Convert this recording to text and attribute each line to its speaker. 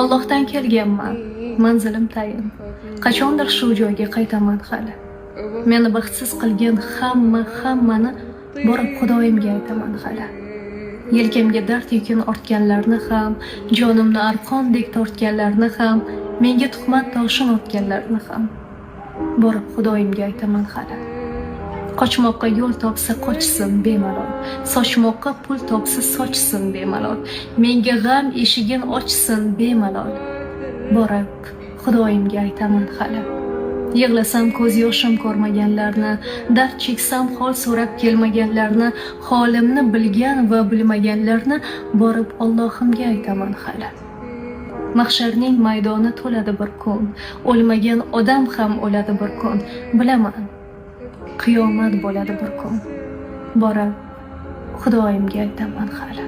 Speaker 1: Allohdan kelganman, manzilim tayin. Qachondir shu joyga qaytaman hali. Meni baxtsiz qilgan hammani borib Xudoyimga aytaman hali. Yelkamga dard yukin ortganlarni ham, jonimni arqondek tortganlarni ham, menga tuhmat toshin otganlarni ham borib Xudoyimga aytaman hali. Qochmoqqa yo'l topsa qochsin bemalol, sochmoqqa pul topsa sochsin bemalol, menga g'am eshigin ochsin bemalol borib Xudoyimga aytaman hali. Yig'lasam ko'z yoshim ko'rmaganlarni, dard cheksam hol so'rab kelmaganlarni, holimni bilgan va bilmaganlarni borib Allohimga aytaman hali. Mahsharning maydoni to'ladi bir kun, o'lmagan odam ham o'ladi bir kun, bilaman. Qiyomat bo'ladi bir kun, borib Xudoyimga aytaman hali.